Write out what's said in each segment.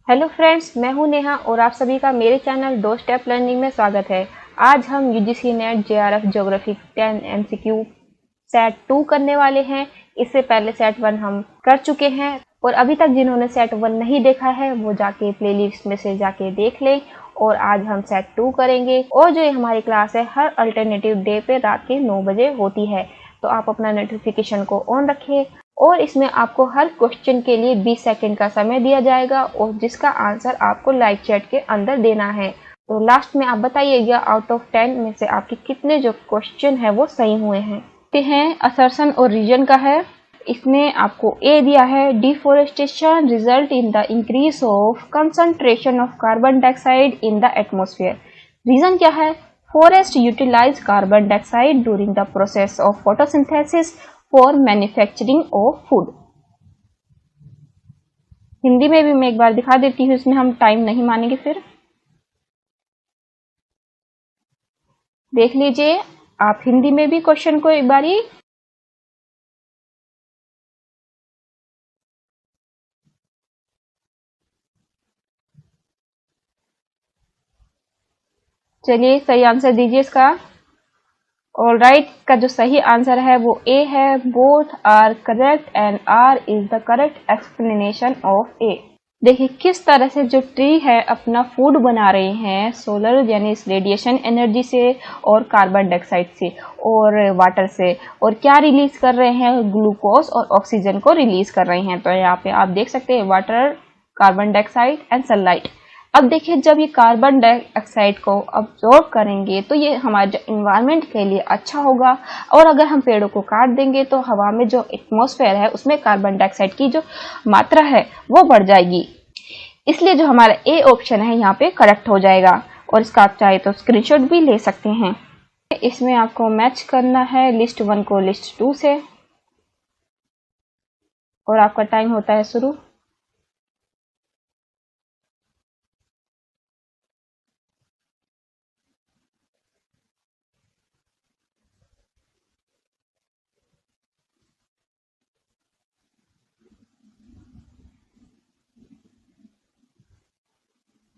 Hello friends, मैं हूं नेहा और आप सभी का मेरे चैनल 2 स्टेप लर्निंग में स्वागत है। आज हम UGC net JRF geography 10 MCQ set 2 करने वाले हैं। इससे पहले सेट 1 हम कर चुके हैं और अभी तक जिन्होंने सेट 1 नहीं देखा है वो जाके प्लेलिस्ट में से जाके देख लें। और आज हम सेट 2 करेंगे और जो ये हमारी क्लास है हर अल्टरनेटिव डे पे रात के 9 बजे होती है, तो आप अपना नोटिफिकेशन को ऑन रखें। और इसमें आपको हर क्वेश्चन के लिए 20 सेकंड का समय दिया जाएगा और जिसका आंसर आपको लाइव चैट के अंदर देना है। तो लास्ट में आप बताइएगा आउट ऑफ 10 में से आपके कितने जो क्वेश्चन है वो सही हुए हैं। असर्शन और रीजन का है। इसमें आपको ए दिया है, deforestation result in the increase of concentration of carbon dioxide in the atmosphere. Reason क्या है? Forest utilise carbon dioxide during the process of photosynthesis for manufacturing of food. Hindi में भी मैं एक बार दिखा देती हूँ, इसमें हम टाइम नहीं मानेंगे। फिर देख लीजिए आप हिंदी में भी क्वेश्चन को एक बारी। चलिए सही आंसर दीजिए इसका। ऑल राइट, का जो सही आंसर है वो ए है। Both are correct and R is the correct explanation of A. देखिए किस तरह से जो ट्री है अपना फूड बना रहे हैं सोलर यानी रेडिएशन एनर्जी से और कार्बन डाइऑक्साइड से और वाटर से, और क्या रिलीज कर रहे हैं? ग्लूकोज और ऑक्सीजन को रिलीज कर रहे हैं। तो यहाँ पे आप देख सकते हैं water, carbon dioxide and sunlight. अब देखिए जब ये कार्बन डाइऑक्साइड को अब्जॉर्ब करेंगे तो ये हमारे इन्वायरमेंट के लिए अच्छा होगा, और अगर हम पेड़ों को काट देंगे तो हवा में जो एटमॉस्फेयर है उसमें कार्बन डाइऑक्साइड की जो मात्रा है वो बढ़ जाएगी। इसलिए जो हमारा ए ऑप्शन है यहाँ पे करेक्ट हो जाएगा। और इसका आप चाहे तो स्क्रीनशॉट भी ले सकते हैं। इसमें आपको मैच करना है लिस्ट 1 को लिस्ट 2 से, और आपका टाइम होता है शुरू।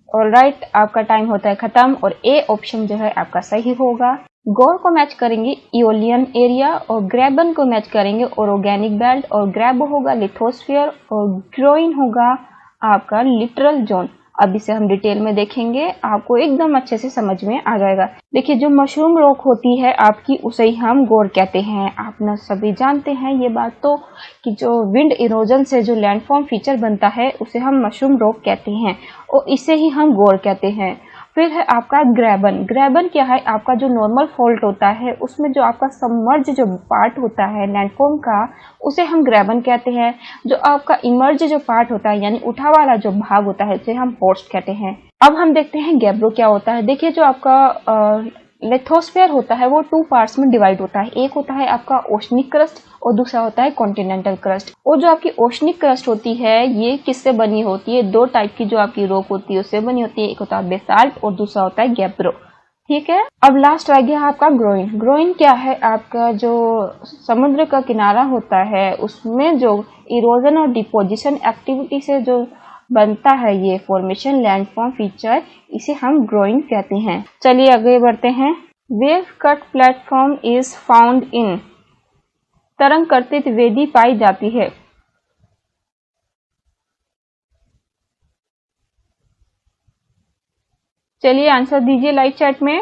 ऑलराइट, आपका टाइम होता है खत्म और ए ऑप्शन जो है आपका सही होगा। गोर को मैच करेंगे इओलियन एरिया, और ग्रेबन को मैच करेंगे ऑर्गेनिक बेल्ट, और ग्रेब होगा लिथोस्फीयर, और ग्रोइन होगा आपका लिटरल जोन। अब इसे हम डिटेल में देखेंगे, आपको एकदम अच्छे से समझ में आ जाएगा। देखिए जो मशरूम रॉक होती है आपकी उसे ही हम गोर कहते हैं। आप ना सभी जानते हैं ये बात तो, कि जो विंड इरोजन से जो लैंडफॉर्म फीचर बनता है उसे हम मशरूम रॉक कहते हैं और इसे ही हम गोर कहते हैं। फिर है आपका ग्रेबन। ग्रेबन क्या है? आपका जो नॉर्मल फॉल्ट होता है उसमें जो आपका सबमर्ज जो पार्ट होता है लैंडफॉर्म का उसे हम ग्रेबन कहते हैं। जो आपका इमर्ज जो पार्ट होता है यानी उठा वाला जो भाग होता है उसे हम होस्ट कहते हैं। अब हम देखते हैं गैब्रो क्या होता है। देखिए जो आपका लिथोस्फीयर होता है वो 2 पार्ट्स में डिवाइड होता है। एक होता है आपका ओशनिक क्रस्ट और दूसरा होता है कॉन्टिनेंटल क्रस्ट। और जो आपकी ओशनिक क्रस्ट होती है ये किससे बनी होती है? 2 टाइप की जो आपकी रॉक होती है उससे बनी होती है। एक होता है बेसाल्ट और दूसरा होता है गैब्रो। ठीक है, अब लास्ट आ गया आपका ग्रोइन। ग्रोइन क्या है? आपका जो समुद्र का किनारा होता है उसमें जो इरोजन और डिपोजिशन एक्टिविटी से जो बनता है ये फॉर्मेशन लैंडफॉर्म फीचर, इसे हम ग्रोइंग कहते हैं। चलिए आगे बढ़ते हैं। Wave cut platform is found in. तरंग करती त्रिवेदी पाई जाती है। चलिए आंसर दीजिए लाइव चैट में।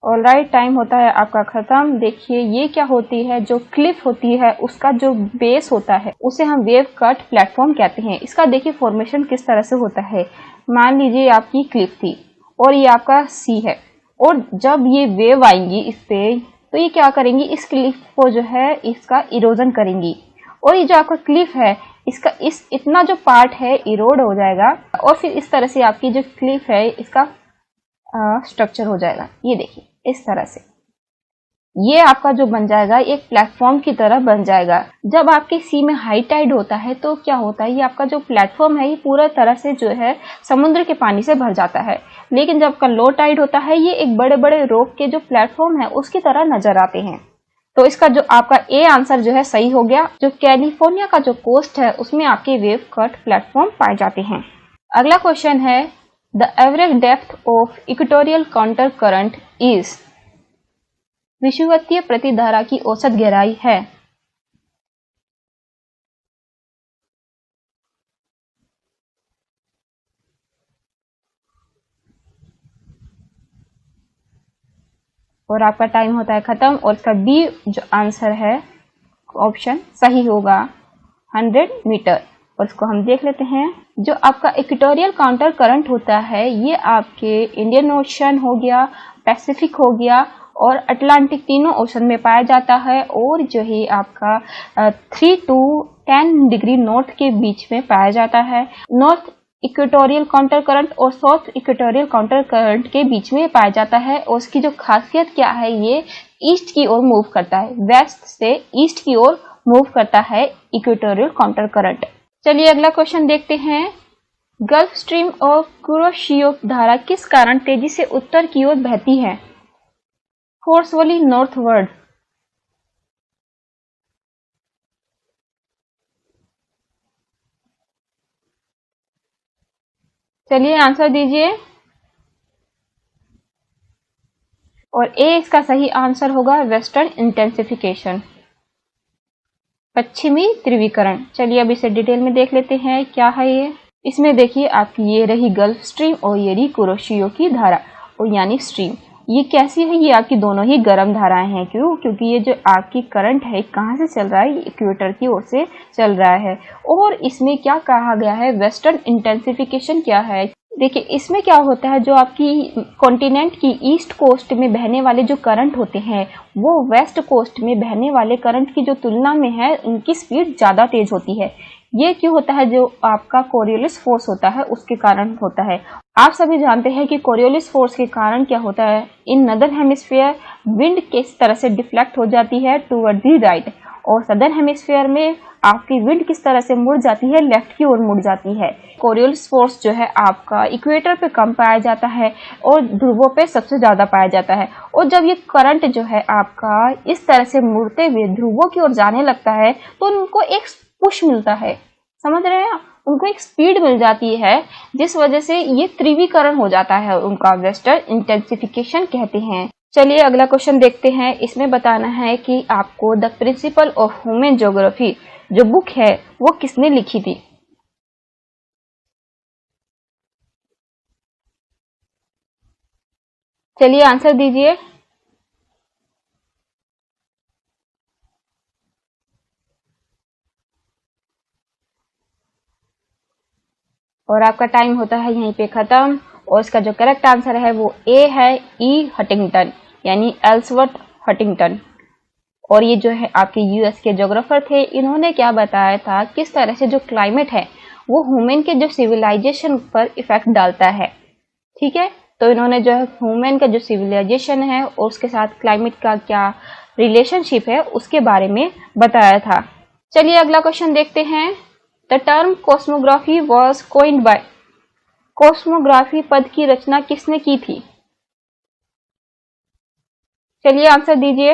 ऑलराइट, टाइम होता है आपका खत्म। देखिए ये क्या होती है? जो क्लिफ होती है उसका जो बेस होता है उसे हम वेव कट प्लेटफॉर्म कहते हैं। इसका देखिए फॉर्मेशन किस तरह से होता है। मान लीजिए आपकी क्लिफ थी और ये आपका सी है, और जब ये वेव आएंगी इस पे तो ये क्या करेंगी? इस क्लिफ को जो है इसका इरोजन करेंगी, और ये जो आपका क्लिफ है इसका इतना जो पार्ट है इरोड हो जाएगा, और फिर इस तरह से आपकी जो क्लिफ है इसका स्ट्रक्चर हो जाएगा। ये देखिए इस तरह से ये आपका जो बन जाएगा एक प्लेटफॉर्म की तरह बन जाएगा। जब आपके सी में हाई टाइड होता है तो क्या होता है? ये आपका जो प्लेटफॉर्म है ये पूरा तरह से जो है समुद्र के पानी से भर जाता है। लेकिन जब का लो टाइड होता है ये एक बड़े बड़े रॉक के जो प्लेटफॉर्म है उसकी तरह नजर आते हैं। तो इसका जो आपका ए आंसर जो है सही हो गया। जो कैलिफोर्निया का जो कोस्ट है उसमें आपके वेव कट प्लेटफॉर्म पाए जाते हैं। अगला क्वेश्चन है the average depth of equatorial counter current is, विषुवतीय प्रतिधारा की औसत गहराई है। और आपका टाइम होता है खत्म और इसका बी जो आंसर है ऑप्शन सही होगा 100 मीटर। और इसको हम देख लेते हैं। जो आपका इक्वेटोरियल काउंटर करंट होता है ये आपके इंडियन ओशन हो गया, पैसिफिक हो गया और अटलांटिक तीनों ओशन में पाया जाता है और जो है आपका 3 to 10 डिग्री नॉर्थ के बीच में पाया जाता है। नॉर्थ इक्वेटोरियल काउंटर करंट और साउथ इक्वेटोरियल काउंटर करंट के बीच में पाया जाता है और उसकी जो खासियत क्या है ये ईस्ट की ओर मूव करता है, वेस्ट से ईस्ट की ओर मूव करता है इक्वेटोरियल काउंटर करंट। चलिए अगला क्वेश्चन देखते हैं। गल्फ स्ट्रीम और कुरोशियो धारा किस कारण तेजी से उत्तर की ओर बहती है? Forcefully northward. चलिए आंसर दीजिए। और ए इसका सही आंसर होगा वेस्टर्न इंटेंसिफिकेशन, पश्चिमी ध्रुवीकरण। चलिए अब इसे डिटेल में देख लेते हैं क्या है ये। इसमें देखिए आपकी ये रही गल्फ स्ट्रीम और ये रही कुरोशियो की धारा और यानी स्ट्रीम। ये कैसी है? ये आपकी दोनों ही गर्म धाराएं हैं। क्यों? क्योंकि ये जो आपकी करंट है कहाँ से चल रहा है? ये इक्वेटर की ओर से चल रहा है। और इसमें क्या कहा गया है? वेस्टर्न इंटेंसिफिकेशन क्या है? देखिए इसमें क्या होता है, जो आपकी कॉन्टिनेंट की ईस्ट कोस्ट में बहने वाले जो करंट होते हैं वो वेस्ट कोस्ट में बहने वाले करंट की जो तुलना में है उनकी स्पीड ज्यादा तेज होती है। ये क्यों होता है? जो आपका कोरियोलिस फोर्स होता है उसके कारण होता है। आप सभी जानते हैं कि कोरियोलिस फोर्स के कारण क्या होता है, इन नदर्न हेमिस्फीयर विंड किस तरह से डिफ्लेक्ट हो जाती है टूवर्ड दी राइट, और सदर्न हेमिस्फीयर में आपकी विंड किस तरह से मुड़ जाती है, लेफ्ट की ओर मुड़ जाती है। कोरियोलिस फोर्स जो है आपका इक्वेटर पे कम पाया जाता है और ध्रुवों पे सबसे ज्यादा पाया जाता है। और जब ये करंट जो है आपका इस तरह से मुड़ते हुए ध्रुवों की ओर जाने लगता है तो उनको एक पुश मिलता है, समझ रहे हैं? उनको एक स्पीड मिल जाती है जिस वजह से ये त्रिवीकरण हो जाता है, उनका वेस्टर्न इंटेंसिफिकेशन कहते हैं। चलिए अगला क्वेश्चन देखते हैं। इसमें बताना है कि आपको the principle of human geography जो बुक है वो किसने लिखी थी? चलिए आंसर दीजिए। और आपका टाइम होता है यहीं पे खत्म। और इसका जो करेक्ट आंसर है वो ए है, ई हटिंगटन, यानी एल्सवर्थ हटिंगटन। और ये जो है आपके यूएस के ज्योग्राफर थे। इन्होंने क्या बताया था, किस तरह से जो क्लाइमेट है वो ह्यूमन के जो सिविलाइजेशन पर इफेक्ट डालता है। ठीक है, तो इन्होंने जो है ह्यूमन का जो सिविलाइजेशन है और उसके साथ क्लाइमेट का क्या रिलेशनशिप है उसके बारे में बताया था। चलिए अगला क्वेश्चन देखते हैं। The term cosmography was coined by, cosmography पद की रचना किसने की थी? चलिए आंसर दीजिए।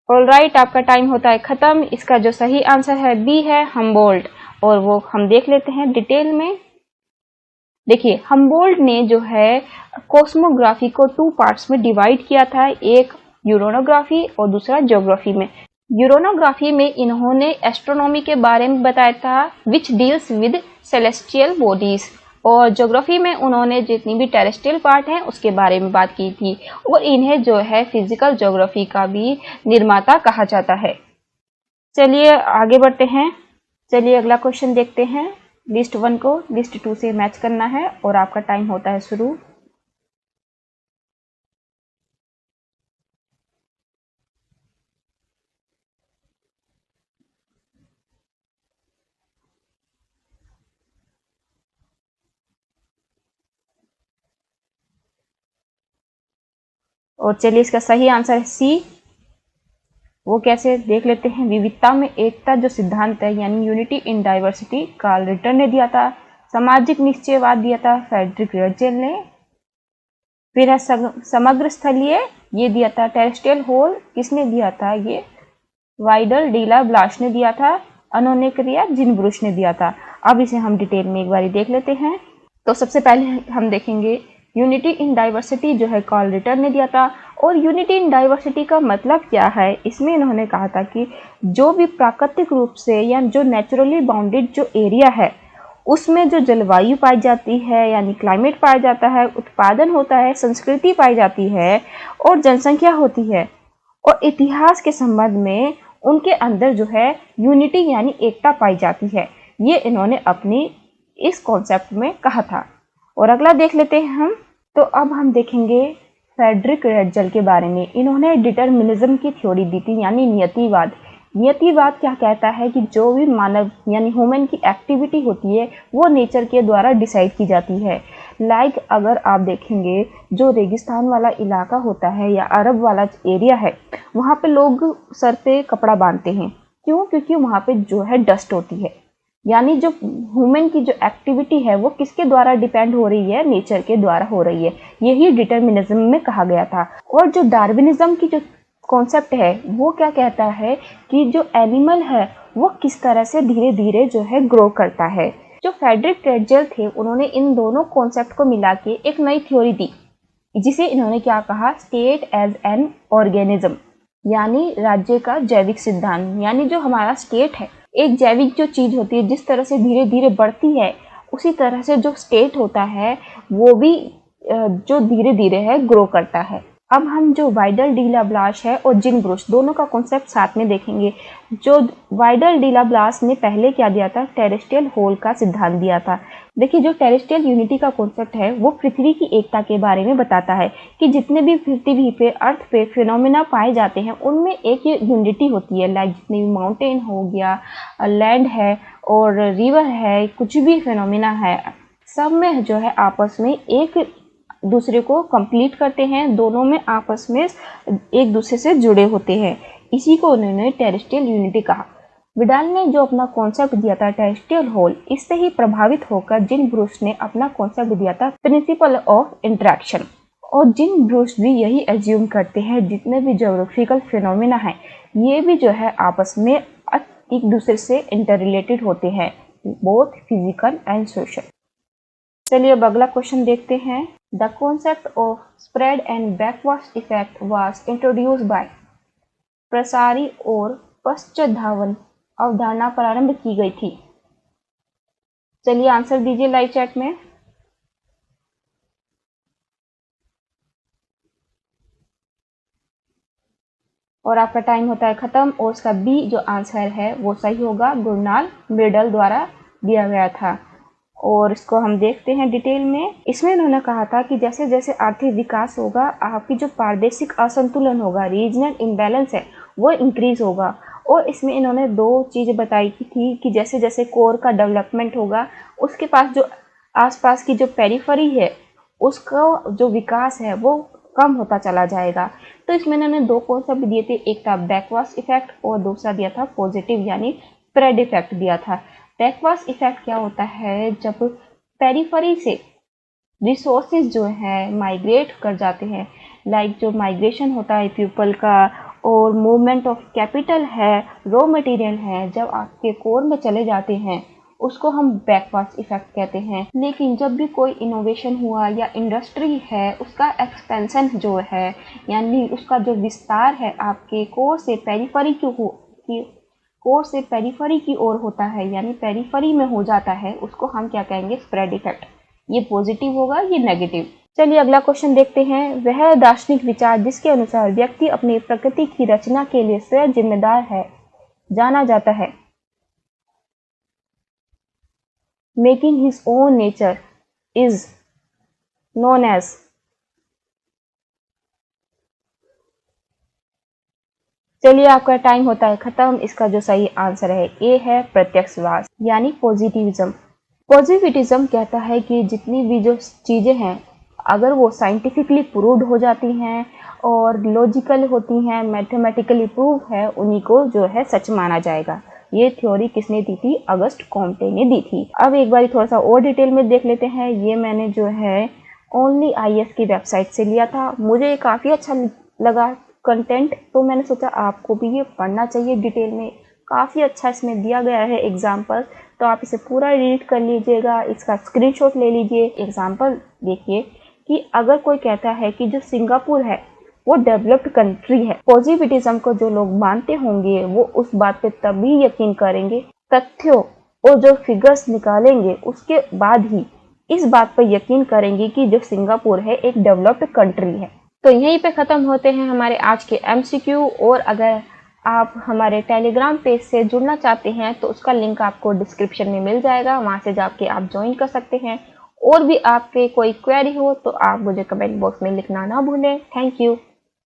ऑलराइट, आपका टाइम होता है खत्म। इसका जो सही आंसर है बी है, हम्बोल्ट। और वो हम देख लेते हैं डिटेल में। देखिए हम्बोल्ट ने जो है कॉस्मोग्राफी को 2 पार्ट्स में डिवाइड किया था, एक यूरोनोग्राफी और दूसरा ज्योग्राफी में। यूरोनोग्राफी में इन्होंने एस्ट्रोनॉमी के बारे में बताया था which deals with celestial bodies, और ज्योग्राफी में उन्होंने जितनी भी टेरेस्ट्रियल पार्ट है उसके बारे में बात की थी। और इन्हें जो है फिजिकल ज्योग्राफी का भी निर्माता कहा जाता है। चलिए आगे बढ़ते हैं। चलिए अगला क्वेश्चन देखते हैं। लिस्ट 1 को लिस्ट 2 से मैच करना है और आपका टाइम होता है शुरू। और चलिए इसका सही आंसर है सी। वो कैसे देख लेते हैं। विविधता में एकता जो सिद्धांत है यानी unity in diversity, Carl Ritter ने दिया था। सामाजिक निश्चयवाद दिया था फ्रेडरिक रजल ने। फिर है समग्र स्थलीय, ये दिया था टेरेस्ट्रियल होल, किसने दिया था? ये वाइडल डीला ब्लाश ने दिया था। अनोने क्रिया जिन ब्रूस ने दिया था। अब इसे हम डिटेल में एक बार देख लेते हैं। तो सबसे पहले हम देखेंगे यूनिटी इन डाइवर्सिटी, जो है कार्ल रिटर ने दिया था। और यूनिटी इन डाइवर्सिटी का मतलब क्या है? इसमें इन्होंने कहा था कि जो भी प्राकृतिक रूप से या जो नेचुरली बाउंडेड जो एरिया है उसमें जो जलवायु पाई जाती है यानी क्लाइमेट पाया जाता है, उत्पादन होता है, संस्कृति पाई जाती है और जनसंख्या होती है और इतिहास के संबंध में उनके अंदर जो है यूनिटी यानी एकता पाई जाती है, ये इन्होंने अपनी इस कॉन्सेप्ट में कहा था। और अगला देख लेते हैं हम। तो अब हम देखेंगे फ्रेडरिक रजल के बारे में। इन्होंने डिटर्मिनिज्म की थ्योरी दी थी यानी नियतिवाद। नियतिवाद क्या कहता है कि जो भी मानव यानी ह्यूमन की एक्टिविटी होती है वो नेचर के द्वारा डिसाइड की जाती है। लाइक अगर आप देखेंगे जो रेगिस्तान वाला इलाका होता है या अरब वाला एरिया है, वहाँ पे लोग सर पे कपड़ा बांधते हैं। क्यों? क्योंकि वहाँ पे जो है डस्ट होती है, यानी जो ह्यूमन की जो एक्टिविटी है वो किसके द्वारा डिपेंड हो रही है? नेचर के द्वारा हो रही है। यही डिटर्मिनिज्म में कहा गया था। और जो डार्विनिज्म की जो कॉन्सेप्ट है वो क्या कहता है कि जो एनिमल है वो किस तरह से धीरे धीरे जो है ग्रो करता है। जो फ्रेडरिक रजल थे उन्होंने इन दोनों कॉन्सेप्ट को मिला के एक नई थ्योरी दी, जिसे इन्होंने क्या कहा? स्टेट एज एन ऑर्गेनिज्म, यानी राज्य का जैविक सिद्धांत। यानी जो हमारा स्टेट है, एक जैविक जो चीज होती है जिस तरह से धीरे धीरे बढ़ती है, उसी तरह से जो स्टेट होता है वो भी जो धीरे धीरे है ग्रो करता है। अब हम जो वाइडल डीला ब्लाश है और जिन ब्रूस दोनों का कॉन्सेप्ट साथ में देखेंगे। जो वाइडल डीला ब्लाश ने पहले क्या दिया था? टेरेस्ट्रियल होल का सिद्धांत दिया था। देखिए जो टेरेस्ट्रियल यूनिटी का कॉन्सेप्ट है वो पृथ्वी की एकता के बारे में बताता है कि जितने भी पृथ्वी पे अर्थ पे फिनोमेना पाए जाते हैं उनमें एक ये यूनिटी होती है। लाइक जितने भी माउंटेन हो गया, लैंड है और रिवर है, कुछ भी फिनोमेना है, सब में जो है आपस में एक दूसरे को कंप्लीट करते हैं, दोनों में आपस में एक दूसरे से जुड़े होते हैं। इसी को उन्होंने टेरेस्ट्रियल यूनिटी कहा। विडाल ने जो अपना कॉन्सेप्ट दिया था टेरेस्ट्रियल होल, इससे ही प्रभावित होकर जिन ब्रूस ने अपना कॉन्सेप्ट दिया था प्रिंसिपल ऑफ इंटरेक्शन। और जिन ब्रूस भी यही एज्यूम करते हैं जितने भी ज्योग्राफिकल फिनोमेना है ये भी जो है आपस में एक दूसरे से इंटर रिलेटेड होते हैं, बोथ फिजिकल एंड सोशल। चलिए अब अगला क्वेश्चन देखते हैं। The concept of spread and backward effect was introduced by. प्रसारी और पश्चाधावन अवधारणा प्रारंभ की गई थी। चलिए आंसर दीजिए लाइव चैट में। और आपका टाइम होता है खत्म और उसका बी जो आंसर है वो सही होगा, गुरनाल ब्रिडल द्वारा दिया गया था। और इसको हम देखते हैं डिटेल में। इसमें उन्होंने कहा था कि जैसे जैसे आर्थिक विकास होगा आपकी जो प्रादेशिक असंतुलन होगा, रीजनल इम्बैलेंस है, वो इंक्रीज होगा। और इसमें इन्होंने दो चीज़ें बताई थी कि जैसे जैसे कोर का डेवलपमेंट होगा उसके पास जो आसपास की जो पेरिफेरी है उसका जो विकास है वो कम होता चला जाएगा। तो इसमें इन्होंने दो कॉन्सेप्ट दिए थे, एक था बैकवर्ड इफेक्ट और दूसरा दिया था पॉजिटिव यानी स्प्रेड इफेक्ट दिया था। बैकवर्ड इफेक्ट क्या होता है? जब पेरिफेरी से रिसोर्सेज जो है माइग्रेट कर जाते हैं, लाइक जो माइग्रेशन होता है पीपल का और मूवमेंट ऑफ कैपिटल है, रॉ मटेरियल है, जब आपके कोर में चले जाते हैं उसको हम बैकवर्ड इफेक्ट कहते हैं। लेकिन जब भी कोई इनोवेशन हुआ या इंडस्ट्री है उसका एक्सपेंशन जो है यानी उसका जो विस्तार है आपके कोर से पेरिफेरी कोर से पेरिफेरी की ओर होता है यानी पेरिफेरी में हो जाता है, उसको हम क्या कहेंगे? Spread effect. ये पॉजिटिव होगा, ये नेगेटिव। चलिए अगला क्वेश्चन देखते हैं। वह दार्शनिक विचार जिसके अनुसार व्यक्ति अपनी प्रकृति की रचना के लिए स्वयं जिम्मेदार है जाना जाता है। Making his own nature is known as. चलिए आपका टाइम होता है खत्म। इसका जो सही आंसर है ए है प्रत्यक्षवाद यानी पॉजिटिविज्म। पॉजिटिविज्म कहता है कि जितनी भी जो चीज़ें हैं अगर वो साइंटिफिकली प्रूव्ड हो जाती हैं और लॉजिकल होती हैं, मैथमेटिकली प्रूव है, उन्हीं को जो है सच माना जाएगा। ये थ्योरी किसने दी थी? अगस्ट कॉम्टे ने दी थी। अब एक बार थोड़ा सा और डिटेल में देख लेते हैं। ये मैंने जो है ओनली IAS की वेबसाइट से लिया था। मुझे काफ़ी अच्छा लगा कंटेंट, तो मैंने सोचा आपको भी ये पढ़ना चाहिए डिटेल में। काफ़ी अच्छा इसमें दिया गया है एग्जाम्पल, तो आप इसे पूरा रीड कर लीजिएगा, इसका स्क्रीनशॉट ले लीजिए। एग्जाम्पल देखिए कि अगर कोई कहता है कि जो सिंगापुर है वो डेवलप्ड कंट्री है, पॉजिटिविज्म को जो लोग मानते होंगे वो उस बात पे तभी यकीन करेंगे, तथ्यों और जो फिगर्स निकालेंगे उसके बाद ही इस बात पर यकीन करेंगे कि जो सिंगापुर है एक डेवलप्ड कंट्री है। तो यहीं पे ख़त्म होते हैं हमारे आज के MCQ। और अगर आप हमारे टेलीग्राम पेज से जुड़ना चाहते हैं तो उसका लिंक आपको डिस्क्रिप्शन में मिल जाएगा, वहां से जाके आप ज्वाइन कर सकते हैं। और भी आपके कोई क्वेरी हो तो आप मुझे कमेंट बॉक्स में लिखना ना भूलें। Thank you.